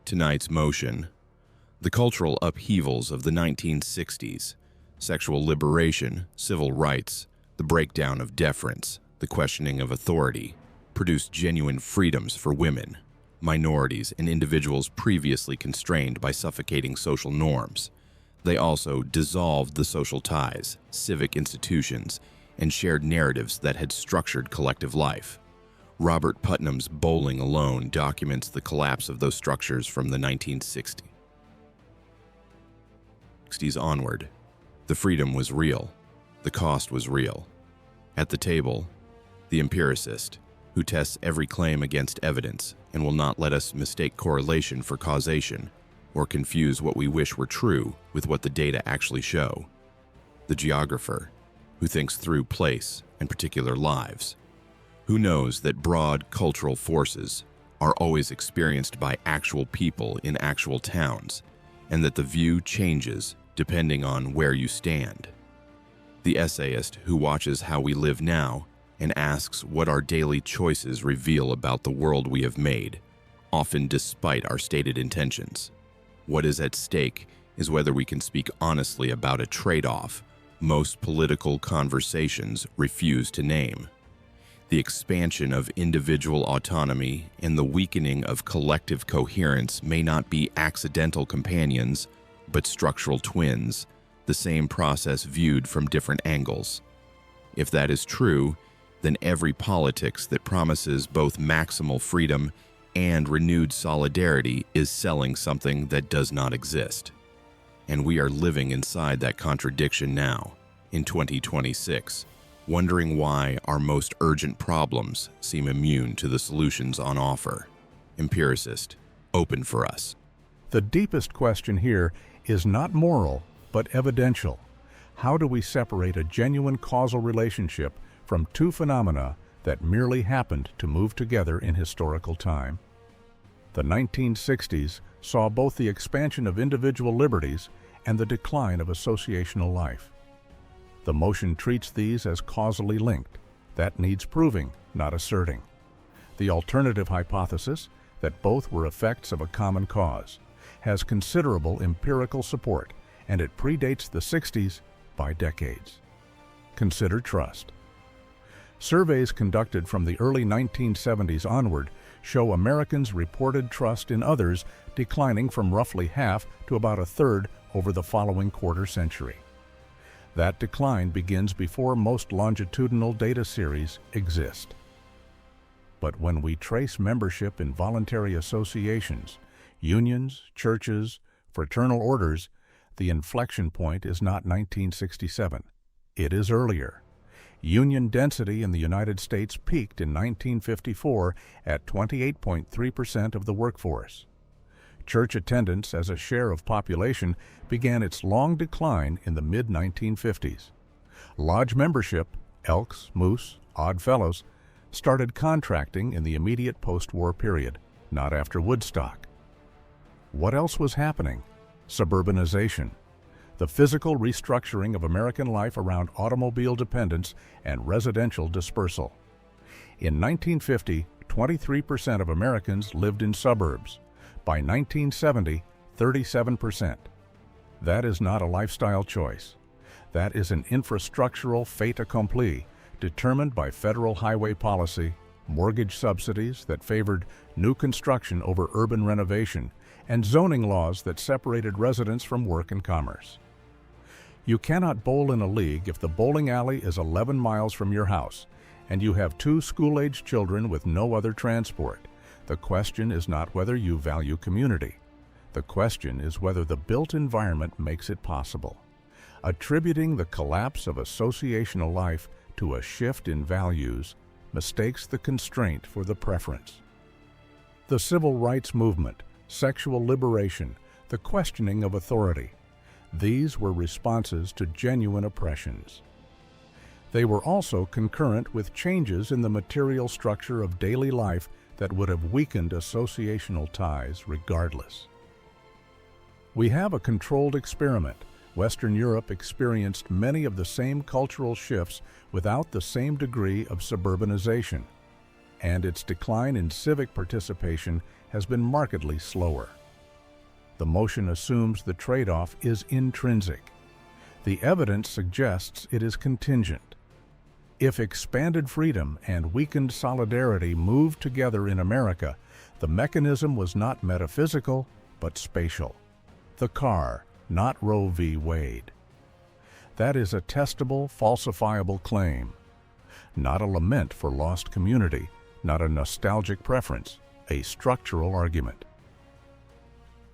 Tonight's motion. The cultural upheavals of the 1960s, sexual liberation, civil rights, the breakdown of deference, the questioning of authority, produced genuine freedoms for women, minorities, and individuals previously constrained by suffocating social norms. They also dissolved the social ties, civic institutions, and shared narratives that had structured collective life. Robert Putnam's Bowling alone documents the collapse of those structures from the 1960s onward. The freedom was real. The cost was real. At the table, the empiricist, who tests every claim against evidence and will not let us mistake correlation for causation or confuse what we wish were true with what the data actually show. The geographer, who thinks through place and particular lives, who knows that broad cultural forces are always experienced by actual people in actual towns, and that the view changes depending on where you stand. The essayist, who watches how we live now and asks what our daily choices reveal about the world we have made, often despite our stated intentions. What is at stake is whether we can speak honestly about a trade-off most political conversations refuse to name. The expansion of individual autonomy and the weakening of collective coherence may not be accidental companions, but structural twins, the same process viewed from different angles. If that is true, then every politics that promises both maximal freedom and renewed solidarity is selling something that does not exist. And we are living inside that contradiction now, in 2026, wondering why our most urgent problems seem immune to the solutions on offer. Empiricist, open for us. The deepest question here is not moral, but evidential. How do we separate a genuine causal relationship from two phenomena that merely happened to move together in historical time? The 1960s saw both the expansion of individual liberties and the decline of associational life. The motion treats these as causally linked. That needs proving, not asserting. The alternative hypothesis, that both were effects of a common cause, has considerable empirical support, and it predates the 60s by decades. Consider trust. Surveys conducted from the early 1970s onward show Americans' reported trust in others declining from roughly half to about a third over the following quarter century. That decline begins before most longitudinal data series exist. But when we trace membership in voluntary associations, unions, churches, fraternal orders, the inflection point is not 1967. It is earlier. Union density in the United States peaked in 1954 at 28.3% of the workforce. Church attendance as a share of population began its long decline in the mid-1950s. Lodge membership, Elks, Moose, Odd Fellows, started contracting in the immediate post-war period, not after Woodstock. What else was happening? Suburbanization, the physical restructuring of American life around automobile dependence and residential dispersal. In 1950, 23% of Americans lived in suburbs. By 1970, 37%. That is not a lifestyle choice. That is an infrastructural fait accompli determined by federal highway policy, mortgage subsidies that favored new construction over urban renovation, and zoning laws that separated residents from work and commerce. You cannot bowl in a league if the bowling alley is 11 miles from your house and you have 2 school-aged children with no other transport. The question is not whether you value community. The question is whether the built environment makes it possible. Attributing the collapse of associational life to a shift in values mistakes the constraint for the preference. The civil rights movement, sexual liberation, the questioning of authority, these were responses to genuine oppressions. They were also concurrent with changes in the material structure of daily life that would have weakened associational ties regardless. We have a controlled experiment. Western Europe experienced many of the same cultural shifts without the same degree of suburbanization, and its decline in civic participation has been markedly slower. The motion assumes the trade-off is intrinsic. The evidence suggests it is contingent. If expanded freedom and weakened solidarity moved together in America, the mechanism was not metaphysical, but spatial. The car, not Roe v. Wade. That is a testable, falsifiable claim. Not a lament for lost community, not a nostalgic preference, a structural argument.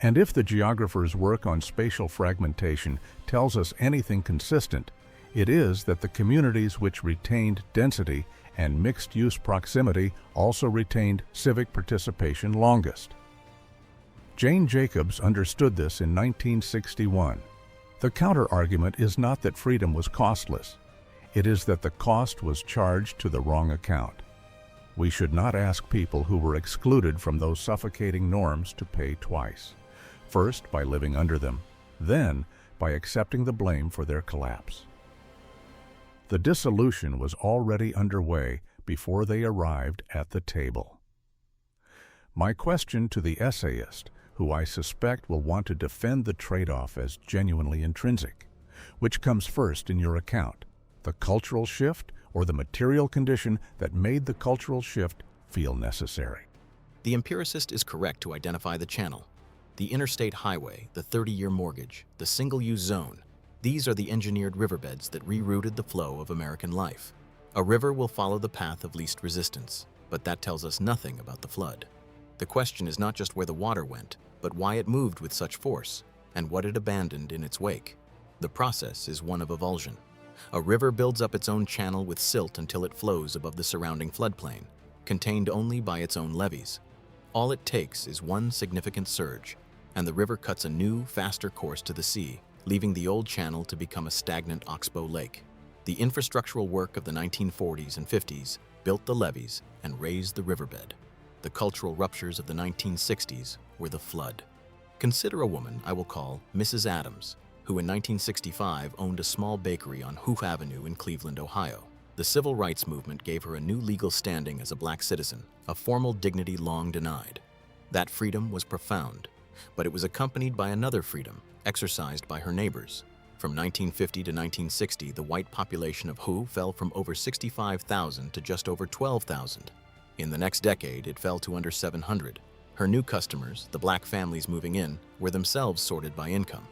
And if the geographer's work on spatial fragmentation tells us anything consistent, it is that the communities which retained density and mixed-use proximity also retained civic participation longest. Jane Jacobs understood this in 1961. The counter-argument is not that freedom was costless. It is that the cost was charged to the wrong account. We should not ask people who were excluded from those suffocating norms to pay twice. First, by living under them, then by accepting the blame for their collapse. The dissolution was already underway before they arrived at the table. My question to the essayist, who I suspect will want to defend the trade-off as genuinely intrinsic, which comes first in your account, the cultural shift or the material condition that made the cultural shift feel necessary? The empiricist is correct to identify the channel. The interstate highway, the 30-year mortgage, the single-use zone. These are the engineered riverbeds that rerouted the flow of American life. A river will follow the path of least resistance, but that tells us nothing about the flood. The question is not just where the water went, but why it moved with such force, and what it abandoned in its wake. The process is one of avulsion. A river builds up its own channel with silt until it flows above the surrounding floodplain, contained only by its own levees. All it takes is one significant surge, and the river cuts a new, faster course to the sea, leaving the old channel to become a stagnant oxbow lake. The infrastructural work of the 1940s and 50s built the levees and raised the riverbed. The cultural ruptures of the 1960s were the flood. Consider a woman I will call Mrs. Adams, who in 1965 owned a small bakery on Hoof Avenue in Cleveland, Ohio. The civil rights movement gave her a new legal standing as a black citizen, a formal dignity long denied. That freedom was profound, but it was accompanied by another freedom exercised by her neighbors. From 1950 to 1960, the white population of Hoof fell from over 65,000 to just over 12,000. In the next decade, it fell to under 700. Her new customers, the black families moving in, were themselves sorted by income.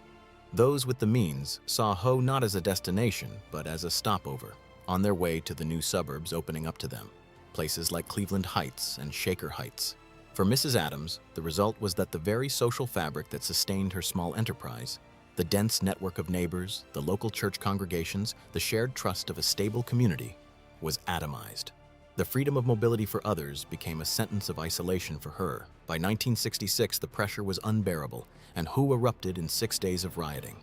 Those with the means saw Ho not as a destination, but as a stopover, on their way to the new suburbs opening up to them, places like Cleveland Heights and Shaker Heights. For Mrs. Adams, the result was that the very social fabric that sustained her small enterprise, the dense network of neighbors, the local church congregations, the shared trust of a stable community, was atomized. The freedom of mobility for others became a sentence of isolation for her. By 1966, the pressure was unbearable, and Ho erupted in 6 days of rioting.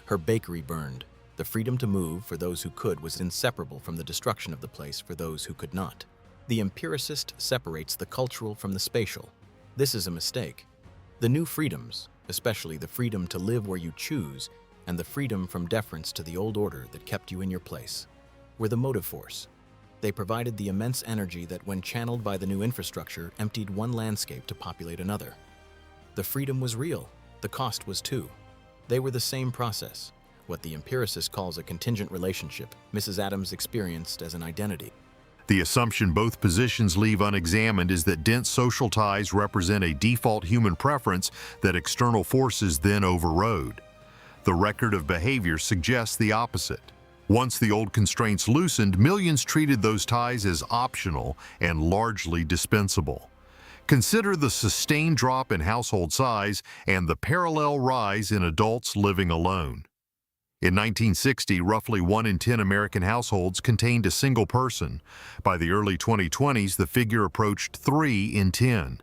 Her bakery burned. The freedom to move for those who could was inseparable from the destruction of the place for those who could not. The empiricist separates the cultural from the spatial. This is a mistake. The new freedoms, especially the freedom to live where you choose and the freedom from deference to the old order that kept you in your place, were the motive force. They provided the immense energy that, when channeled by the new infrastructure, emptied one landscape to populate another. The freedom was real. The cost was too. They were the same process. What the empiricist calls a contingent relationship, Mrs. Adams experienced as an identity. The assumption both positions leave unexamined is that dense social ties represent a default human preference that external forces then overrode. The record of behavior suggests the opposite. Once the old constraints loosened, millions treated those ties as optional and largely dispensable. Consider the sustained drop in household size and the parallel rise in adults living alone. In 1960, roughly 1 in 10 American households contained a single person. By the early 2020s, the figure approached 3 in 10.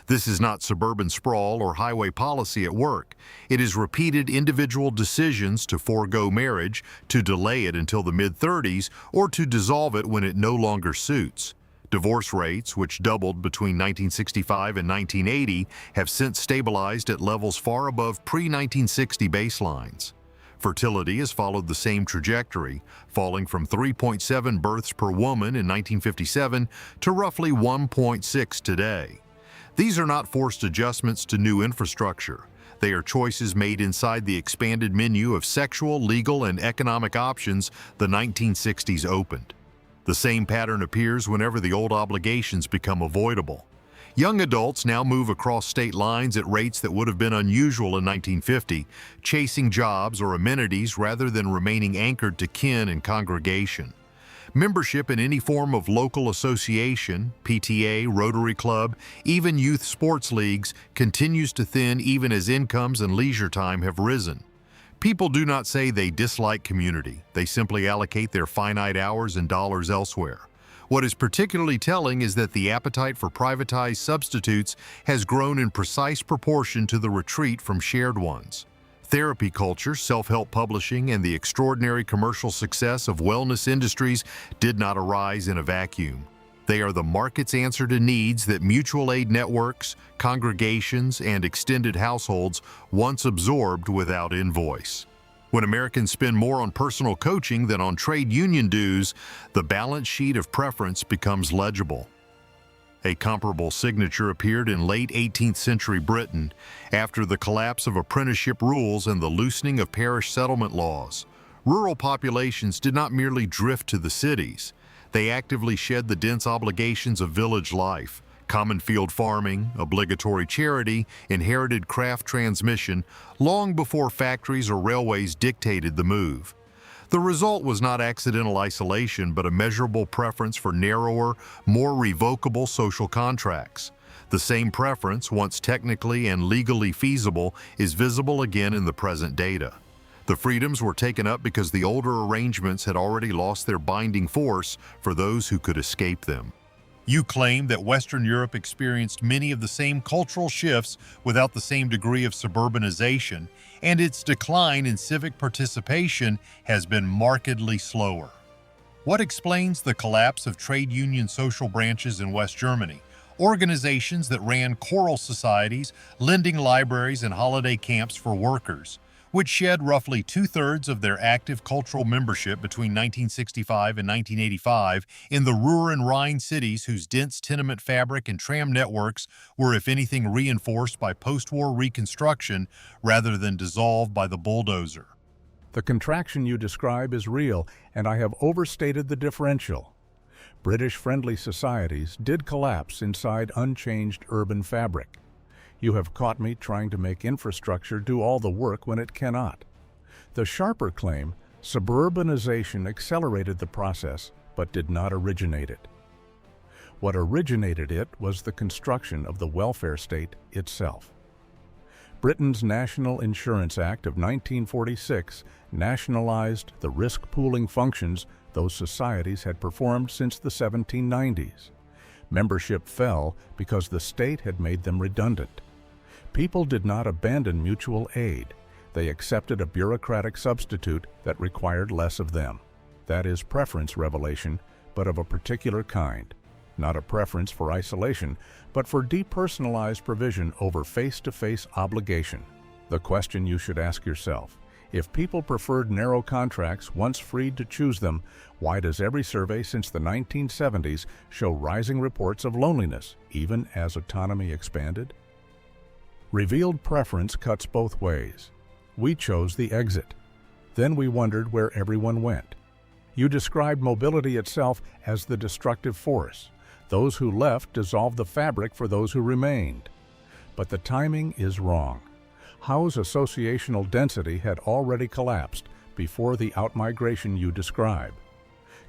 This is not suburban sprawl or highway policy at work. It is repeated individual decisions to forego marriage, to delay it until the mid-30s, or to dissolve it when it no longer suits. Divorce rates, which doubled between 1965 and 1980, have since stabilized at levels far above pre-1960 baselines. Fertility has followed the same trajectory, falling from 3.7 births per woman in 1957 to roughly 1.6 today. These are not forced adjustments to new infrastructure. They are choices made inside the expanded menu of sexual, legal, and economic options the 1960s opened. The same pattern appears whenever the old obligations become avoidable. Young adults now move across state lines at rates that would have been unusual in 1950, chasing jobs or amenities rather than remaining anchored to kin and congregation. Membership in any form of local association, PTA, Rotary Club, even youth sports leagues, continues to thin even as incomes and leisure time have risen. People do not say they dislike community. They simply allocate their finite hours and dollars elsewhere. What is particularly telling is that the appetite for privatized substitutes has grown in precise proportion to the retreat from shared ones. Therapy culture, self-help publishing, and the extraordinary commercial success of wellness industries did not arise in a vacuum. They are the market's answer to needs that mutual aid networks, congregations, and extended households once absorbed without invoice. When Americans spend more on personal coaching than on trade union dues, the balance sheet of preference becomes legible. A comparable signature appeared in late 18th century Britain after the collapse of apprenticeship rules and the loosening of parish settlement laws. Rural populations did not merely drift to the cities. They actively shed the dense obligations of village life. Common field farming, obligatory charity, inherited craft transmission, long before factories or railways dictated the move. The result was not accidental isolation, but a measurable preference for narrower, more revocable social contracts. The same preference, once technically and legally feasible, is visible again in the present data. The freedoms were taken up because the older arrangements had already lost their binding force for those who could escape them. You claim that Western Europe experienced many of the same cultural shifts without the same degree of suburbanization, and its decline in civic participation has been markedly slower. What explains the collapse of trade union social branches in West Germany, organizations that ran choral societies, lending libraries, and holiday camps for workers, which shed roughly two-thirds of their active cultural membership between 1965 and 1985 in the Ruhr and Rhine cities whose dense tenement fabric and tram networks were, if anything, reinforced by post-war reconstruction rather than dissolved by the bulldozer. The contraction you describe is real, and I have overstated the differential. British-friendly societies did collapse inside unchanged urban fabric. You have caught me trying to make infrastructure do all the work when it cannot. The sharper claim, suburbanization accelerated the process but did not originate it. What originated it was the construction of the welfare state itself. Britain's National Insurance Act of 1946 nationalized the risk-pooling functions those societies had performed since the 1790s. Membership fell because the state had made them redundant. People did not abandon mutual aid. They accepted a bureaucratic substitute that required less of them. That is preference revelation, but of a particular kind. Not a preference for isolation, but for depersonalized provision over face-to-face obligation. The question you should ask yourself: if people preferred narrow contracts once freed to choose them, why does every survey since the 1970s show rising reports of loneliness, even as autonomy expanded? Revealed preference cuts both ways. We chose the exit. Then we wondered where everyone went. You described mobility itself as the destructive force. Those who left dissolved the fabric for those who remained. But the timing is wrong. Howe's associational density had already collapsed before the outmigration you describe.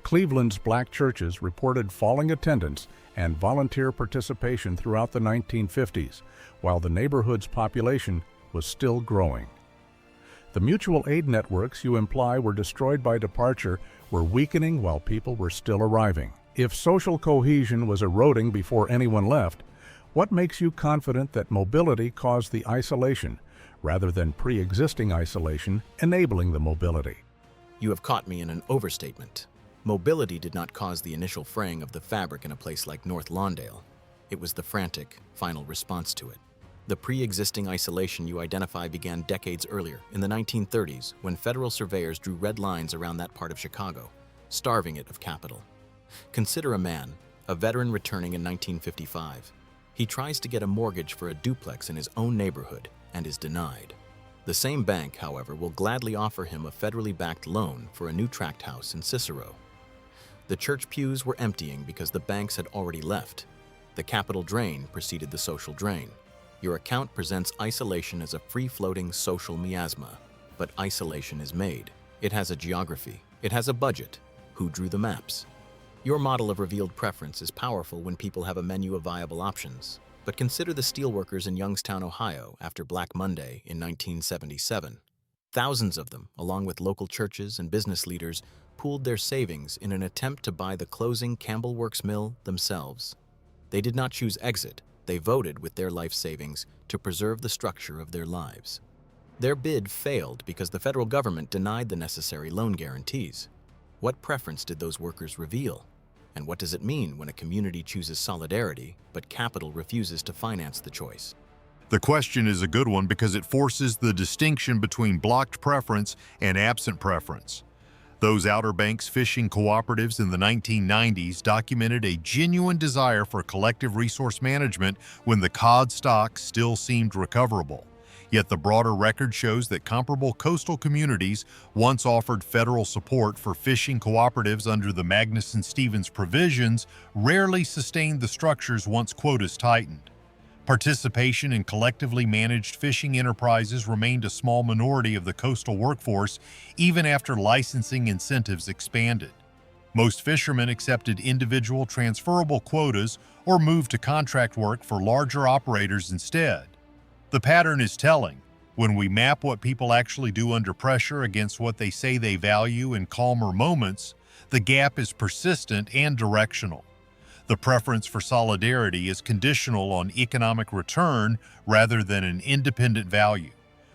Cleveland's black churches reported falling attendance and volunteer participation throughout the 1950s, while the neighborhood's population was still growing. The mutual aid networks you imply were destroyed by departure were weakening while people were still arriving. If social cohesion was eroding before anyone left, what makes you confident that mobility caused the isolation, rather than pre-existing isolation enabling the mobility? You have caught me in an overstatement. Mobility did not cause the initial fraying of the fabric in a place like North Lawndale. It was the frantic, final response to it. The pre-existing isolation you identify began decades earlier, in the 1930s, when federal surveyors drew red lines around that part of Chicago, starving it of capital. Consider a man, a veteran returning in 1955. He tries to get a mortgage for a duplex in his own neighborhood and is denied. The same bank, however, will gladly offer him a federally backed loan for a new tract house in Cicero. The church pews were emptying because the banks had already left. The capital drain preceded the social drain. Your account presents isolation as a free-floating social miasma, but isolation is made. It has a geography. It has a budget. Who drew the maps? Your model of revealed preference is powerful when people have a menu of viable options. But consider the steelworkers in Youngstown, Ohio, after Black Monday in 1977. Thousands of them, along with local churches and business leaders, pooled their savings in an attempt to buy the closing Campbell Works mill themselves. They did not choose exit. They voted with their life savings to preserve the structure of their lives. Their bid failed because the federal government denied the necessary loan guarantees. What preference did those workers reveal? And what does it mean when a community chooses solidarity, but capital refuses to finance the choice? The question is a good one because it forces the distinction between blocked preference and absent preference. Those Outer Banks fishing cooperatives in the 1990s documented a genuine desire for collective resource management when the cod stock still seemed recoverable. Yet the broader record shows that comparable coastal communities once offered federal support for fishing cooperatives under the Magnuson-Stevens provisions rarely sustained the structures once quotas tightened. Participation in collectively managed fishing enterprises remained a small minority of the coastal workforce even after licensing incentives expanded. Most fishermen accepted individual transferable quotas or moved to contract work for larger operators instead. The pattern is telling. When we map what people actually do under pressure against what they say they value in calmer moments, the gap is persistent and directional. The preference for solidarity is conditional on economic return rather than an independent value.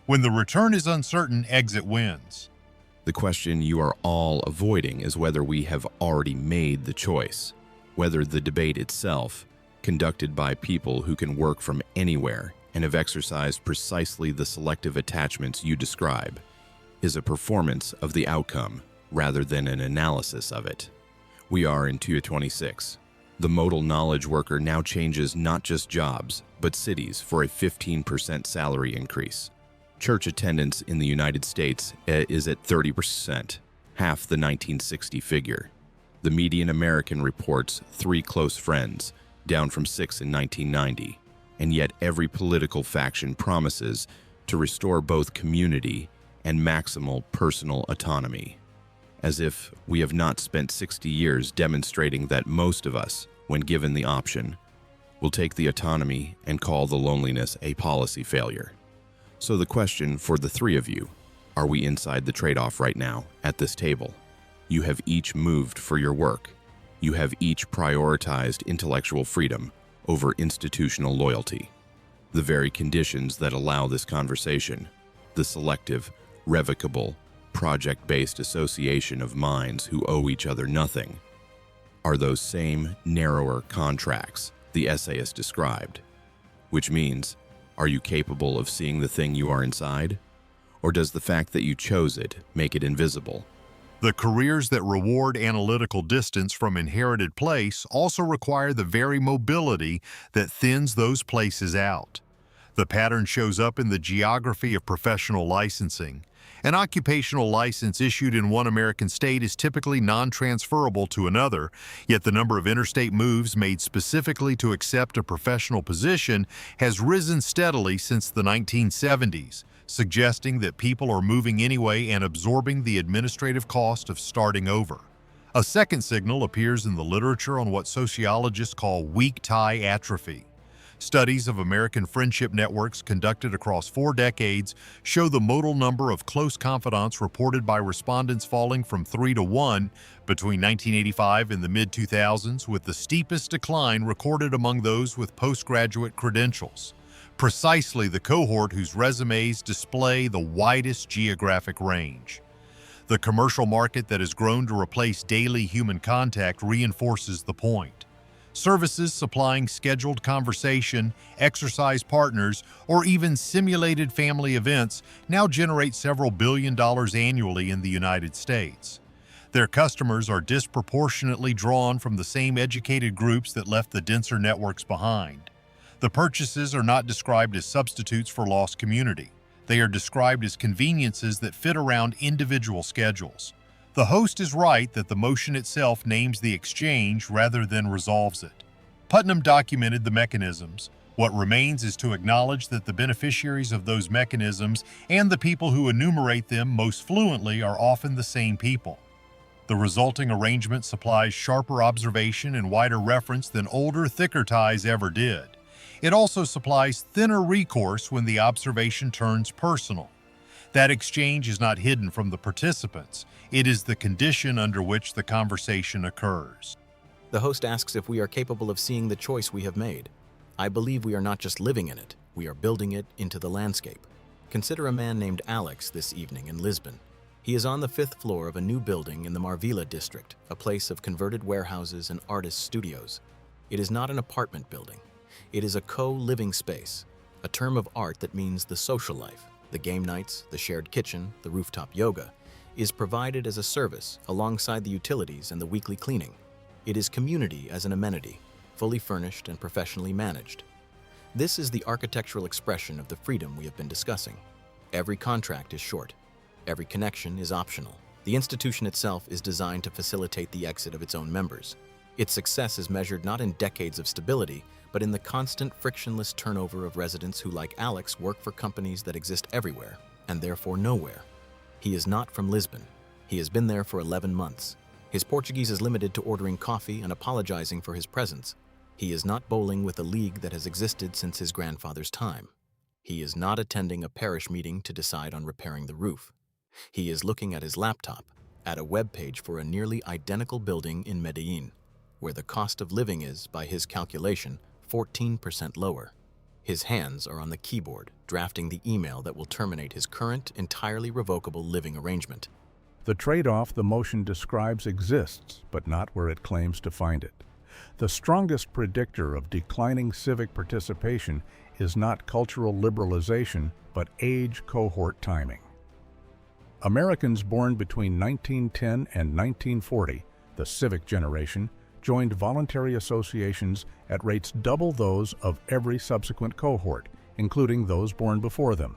When the return is uncertain, exit wins. The question you are all avoiding is whether we have already made the choice, whether the debate itself, conducted by people who can work from anywhere and have exercised precisely the selective attachments you describe, is a performance of the outcome rather than an analysis of it. We are in 2026. The modal knowledge worker now changes not just jobs, but cities for a 15% salary increase. Church attendance in the United States is at 30%, half the 1960 figure. The median American reports 3 close friends, down from 6 in 1990. And yet every political faction promises to restore both community and maximal personal autonomy. As if we have not spent 60 years demonstrating that most of us, when given the option, will take the autonomy and call the loneliness a policy failure. So the question for the three of you, are we inside the trade-off right now at this table? You have each moved for your work. You have each prioritized intellectual freedom over institutional loyalty. The very conditions that allow this conversation, the selective, revocable, project-based association of minds who owe each other nothing, are those same narrower contracts the essayist described. Which means, are you capable of seeing the thing you are inside? Or does the fact that you chose it make it invisible? The careers that reward analytical distance from inherited place also require the very mobility that thins those places out. The pattern shows up in the geography of professional licensing. An occupational license issued in one American state is typically non-transferable to another, yet the number of interstate moves made specifically to accept a professional position has risen steadily since the 1970s. Suggesting that people are moving anyway and absorbing the administrative cost of starting over. A second signal appears in the literature on what sociologists call weak tie atrophy. Studies of American friendship networks conducted across 4 decades show the modal number of close confidants reported by respondents falling from 3 to 1 between 1985 and the mid-2000s, with the steepest decline recorded among those with postgraduate credentials. Precisely the cohort whose resumes display the widest geographic range. The commercial market that has grown to replace daily human contact reinforces the point. Services supplying scheduled conversation, exercise partners, or even simulated family events now generate several billion dollars annually in the United States. Their customers are disproportionately drawn from the same educated groups that left the denser networks behind. The purchases are not described as substitutes for lost community. They are described as conveniences that fit around individual schedules. The host is right that the motion itself names the exchange rather than resolves it. Putnam documented the mechanisms. What remains is to acknowledge that the beneficiaries of those mechanisms and the people who enumerate them most fluently are often the same people. The resulting arrangement supplies sharper observation and wider reference than older, thicker ties ever did. It also supplies thinner recourse when the observation turns personal. That exchange is not hidden from the participants. It is the condition under which the conversation occurs. The host asks if we are capable of seeing the choice we have made. I believe we are not just living in it, we are building it into the landscape. Consider a man named Alex this evening in Lisbon. He is on the 5th floor of a new building in the Marvila district, a place of converted warehouses and artist studios. It is not an apartment building. It is a co-living space, a term of art that means the social life, the game nights, the shared kitchen, the rooftop yoga, is provided as a service alongside the utilities and the weekly cleaning. It is community as an amenity, fully furnished and professionally managed. This is the architectural expression of the freedom we have been discussing. Every contract is short. Every connection is optional. The institution itself is designed to facilitate the exit of its own members. Its success is measured not in decades of stability, but in the constant frictionless turnover of residents who, like Alex, work for companies that exist everywhere, and therefore nowhere. He is not from Lisbon. He has been there for 11 months. His Portuguese is limited to ordering coffee and apologizing for his presence. He is not bowling with a league that has existed since his grandfather's time. He is not attending a parish meeting to decide on repairing the roof. He is looking at his laptop, at a web page for a nearly identical building in Medellin, where the cost of living is, by his calculation, 14% lower. His hands are on the keyboard, drafting the email that will terminate his current, entirely revocable living arrangement. The trade-off the motion describes exists, but not where it claims to find it. The strongest predictor of declining civic participation is not cultural liberalization, but age cohort timing. Americans born between 1910 and 1940, the civic generation, joined voluntary associations at rates double those of every subsequent cohort, including those born before them.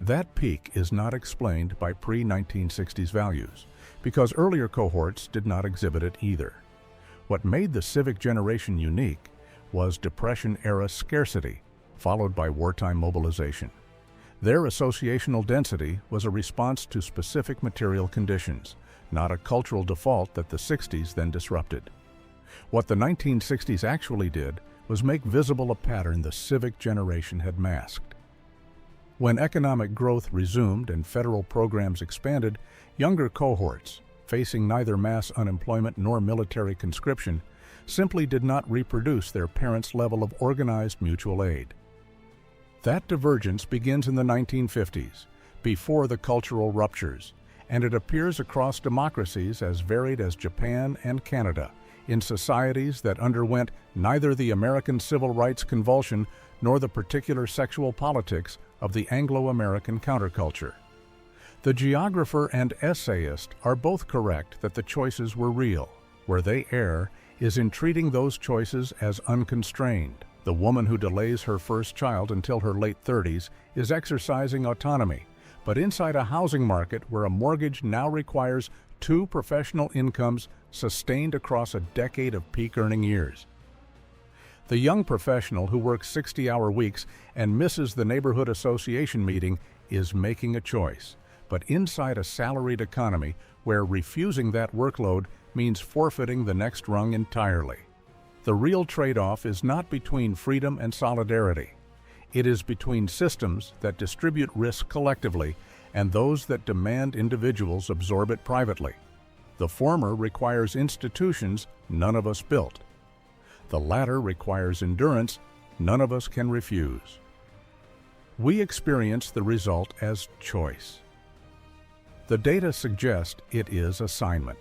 That peak is not explained by pre-1960s values, because earlier cohorts did not exhibit it either. What made the civic generation unique was Depression-era scarcity, followed by wartime mobilization. Their associational density was a response to specific material conditions, not a cultural default that the 60s then disrupted. What the 1960s actually did was make visible a pattern the civic generation had masked. When economic growth resumed and federal programs expanded, younger cohorts, facing neither mass unemployment nor military conscription, simply did not reproduce their parents' level of organized mutual aid. That divergence begins in the 1950s, before the cultural ruptures, and it appears across democracies as varied as Japan and Canada, in societies that underwent neither the American civil rights convulsion nor the particular sexual politics of the Anglo-American counterculture. The Geographer and Essayist are both correct that the choices were real. Where they err is in treating those choices as unconstrained. The woman who delays her first child until her late 30s is exercising autonomy, but inside a housing market where a mortgage now requires 2 professional incomes sustained across a decade of peak earning years. The young professional who works 60-hour weeks and misses the neighborhood association meeting is making a choice, but inside a salaried economy where refusing that workload means forfeiting the next rung entirely. The real trade-off is not between freedom and solidarity. It is between systems that distribute risk collectively and those that demand individuals absorb it privately. The former requires institutions none of us built. The latter requires endurance none of us can refuse. We experience the result as choice. The data suggest it is assignment.